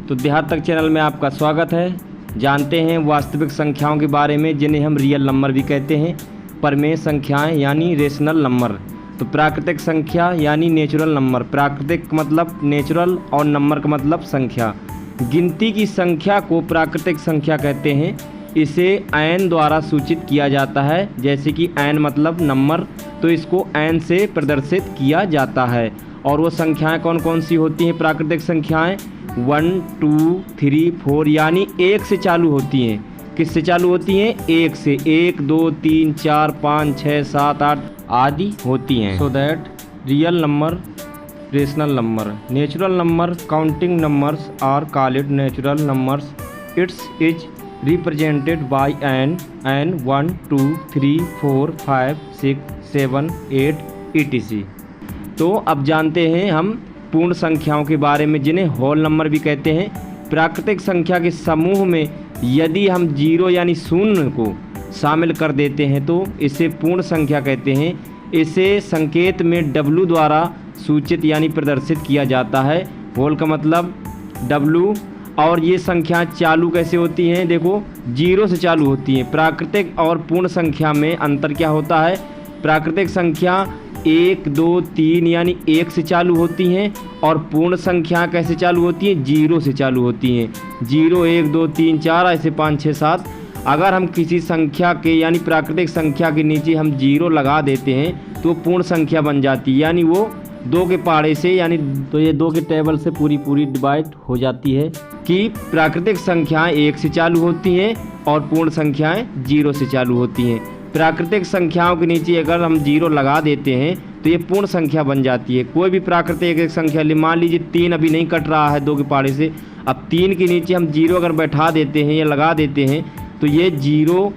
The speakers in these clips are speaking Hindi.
तो देहात तक चैनल में आपका स्वागत है। जानते हैं वास्तविक संख्याओं के बारे में, जिन्हें हम रियल नंबर भी कहते हैं। परमेय संख्याएं यानी रेशनल नंबर। तो प्राकृतिक संख्या यानी नेचुरल नंबर। प्राकृतिक मतलब नेचुरल और नंबर का मतलब संख्या। गिनती की संख्या को प्राकृतिक संख्या कहते हैं। इसे n द्वारा सूचित किया जाता है। जैसे कि n मतलब नंबर, तो इसको n से प्रदर्शित किया जाता है। और वो संख्याएं कौन कौन सी होती हैं? प्राकृतिक संख्याएं 1 2 3 4 यानी 1 से चालू होती हैं। किससे चालू होती हैं? 1 से। 1 2 3 4 5 6 7 8 आदि होती हैं। So that real number, rational number, natural number, counting numbers are called natural numbers. It's is represented by n 1 2 3 4 5 6 7 8 etc। तो अब जानते हैं हम पूर्ण संख्याओं के बारे में, जिन्हें होल नंबर भी कहते हैं। प्राकृतिक संख्या के समूह में यदि हम जीरो यानी शून्य को शामिल कर देते हैं तो इसे पूर्ण संख्या कहते हैं। इसे संकेत में W द्वारा सूचित यानी प्रदर्शित किया जाता है। होल का मतलब W। और ये संख्या चालू कैसे होती हैं? देखो, जीरो से चालू होती हैं। प्राकृतिक और पूर्ण संख्या में अंतर क्या होता है? प्राकृतिक संख्या 1 2 3 यानी 1 से चालू होती हैं, और पूर्ण संख्या कैसे चालू होती हैं? जीरो से चालू होती हैं। 0 1 2 3 4 ऐसे 5 6 7। अगर हम किसी संख्या के यानी प्राकृतिक संख्या के नीचे हम जीरो लगा देते हैं तो पूर्ण संख्या बन जाती है, यानी वो 2 के पहाड़े से, यानी तो ये 2 के टेबल से पूरी डिवाइड हो जाती है कि प्राकृतिक संख्याएं 1 से चालू होती हैं और पूर्ण संख्याएं 0 से चालू होती हैं। प्राकृतिक संख्याओं के नीचे अगर हम 0 लगा देते हैं तो ये पूर्ण संख्या बन जाती है। कोई भी प्राकृतिक एक संख्या, मान लीजिए 3 अभी नहीं कट रहा है 2 के पहाड़े से, अब 3 के नीचे हम 0 अगर बैठा देते हैं या लगा देते हैं तो ये 0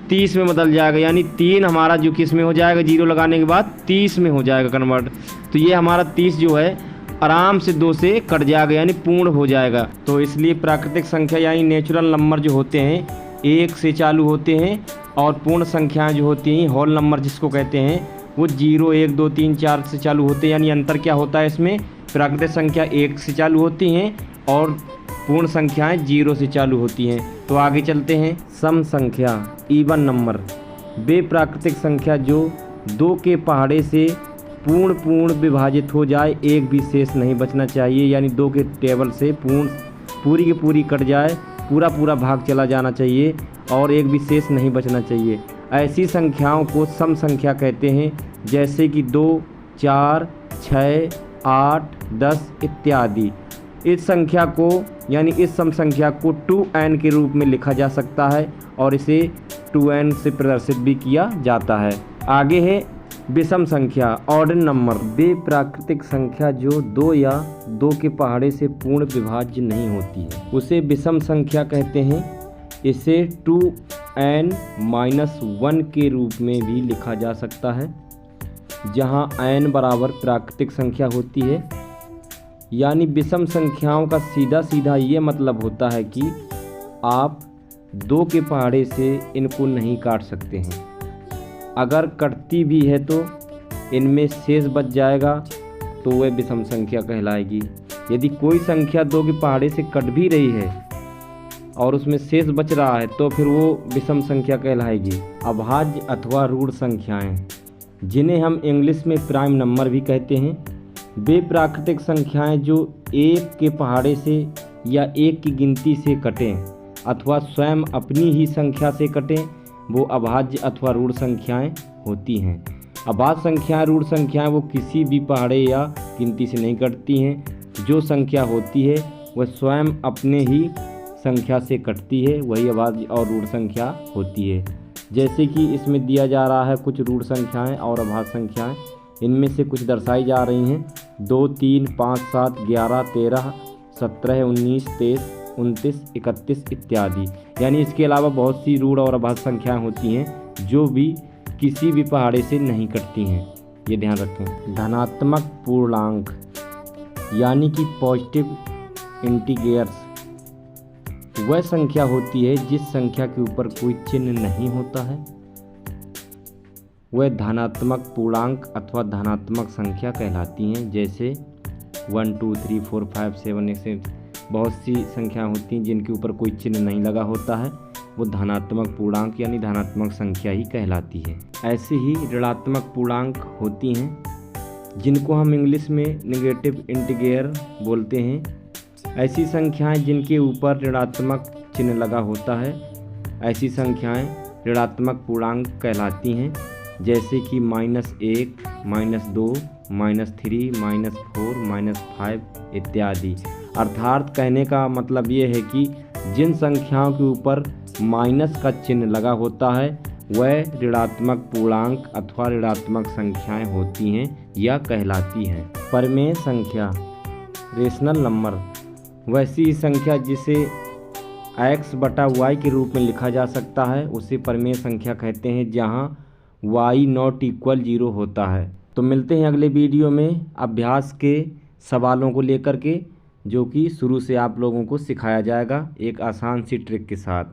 30 में बदल जाएगा, यानी 3 हमारा जो किस में हो जाएगा? 0 लगाने के बाद 30 में हो जाएगा कन्वर्ट। तो ये हमारा 30 जो है आराम से 2 से कट जाएगा, यानी पूर्ण हो जाएगा। तो इसलिए प्राकृतिक संख्या यानी नेचुरल नंबर जो होते हैं 1 से चालू होते हैं, और पूर्ण संख्याएं जो होती हैं होल नंबर जिसको कहते हैं वो 0 1 2 3 4 से चालू होते हैं। यानी अंतर क्या होता है इसमें? प्राकृतिक संख्या 1 से चालू होती हैं और पूर्ण संख्याएं 0 से चालू होती हैं। तो आगे चलते हैं। सम संख्या, इवन नंबर, वे प्राकृतिक संख्या जो 2 के पहाड़े से पूर्ण विभाजित हो जाए, एक भी शेष नहीं बचना चाहिए, यानी 2 के टेबल से पूरी की पूरी कट जाए, पूरा भाग चला जाना चाहिए और एक भी शेष नहीं बचना चाहिए। ऐसी संख्याओं को सम संख्या कहते हैं, जैसे कि 2 4 6 8 10 इत्यादि। इस संख्या को यानी इस सम संख्या को 2n के रूप में लिखा जा सकता है और इसे 2n से प्रदर्शित भी किया जाता है। आगे है विषम संख्या, ऑड नंबर, वे प्राकृतिक संख्या जो 2 या 2 के पहाड़े से पूर्ण विभाज्य नहीं होती है, उसे विषम संख्या कहते हैं। इसे 2n-1 के रूप में भी लिखा जा सकता है, जहां n बराबर प्राकृतिक संख्या होती है। यानी विषम संख्याओं का सीधा ये मतलब होता है कि आप 2 के पहाड़े से इनको नहीं काट सकते हैं। अगर कटती भी है तो इनमें शेष बच जाएगा, तो वह विषम संख्या कहलाएगी। यदि कोई संख्या 2 के पहाड़े से कट भी रही है और उसमें शेष बच रहा है तो फिर वो विषम संख्या कहलाएगी। अभाज्य अथवा रूढ़ संख्याएं, जिन्हें हम इंग्लिश में प्राइम नंबर भी कहते हैं, वे प्राकृतिक संख्याएं जो 1 के पहाड़े से या 1 की गिनती से कटें अथवा स्वयं अपनी ही संख्या से कटें, वो अभाज्य अथवा रूढ़ संख्याएं होती हैं। अभाज्य संख्याएं, रूढ़ संख्याएं वो किसी भी पहाड़े या गिनती से नहीं कटती हैं। जो संख्या होती है वह स्वयं अपने ही संख्या से कटती है, वही अभाज्य और रूढ़ संख्या होती है। जैसे कि इसमें दिया जा रहा है कुछ रूढ़ संख्याएं और अभाज्य संख्याएं, इनमें से कुछ दर्शाई जा रही हैं। 2 3 5 7 11 13 17 19 23 29 31 इत्यादि। यानी इसके अलावा बहुत सी रूढ़ और अभाज्य संख्याएं होती हैं जो भी किसी भी पहाड़े से नहीं कटती हैं, ये ध्यान रखें। धनात्मक पूर्णांक यानी कि पॉजिटिव इंटीजर्स वह संख्या होती है जिस संख्या के ऊपर कोई चिन्ह नहीं होता है, वह धनात्मक पूर्णांक अथवा धनात्मक संख्या कहलाती हैं। जैसे 1 2 3 4 5 7 ऐसे बहुत सी संख्याएं होती हैं जिनके ऊपर कोई चिन्ह नहीं लगा होता है, वो धनात्मक पूर्णांक यानी धनात्मक संख्या ही कहलाती है। ऐसे ही ऋणात्मक पूर्णांक होती हैं जिनको हम इंग्लिश में नेगेटिव इंटीजर बोलते हैं। ऐसी संख्याएं जिनके ऊपर ऋणात्मक चिन्ह लगा होता है, ऐसी संख्याएं ऋणात्मक पूर्णांक कहलाती हैं, जैसे कि -1, -2, -3, -4, -5 इत्यादि। अर्थात कहने का मतलब ये है कि जिन संख्याओं के ऊपर माइनस का चिन्ह लगा होता है वह ऋणात्मक पूर्णांक अथवा ऋणात्मक संख्याएं होती हैं या कहलाती हैं। परिमेय संख्या रेशनल नंबर वैसी संख्या जिसे x/y के रूप में लिखा जा सकता है उसे परिमेय संख्या कहते हैं, जहां y ≠ 0 होता है। तो मिलते हैं अगले वीडियो में अभ्यास के सवालों को लेकर के, जो कि शुरू से आप लोगों को सिखाया जाएगा एक आसान सी ट्रिक के साथ।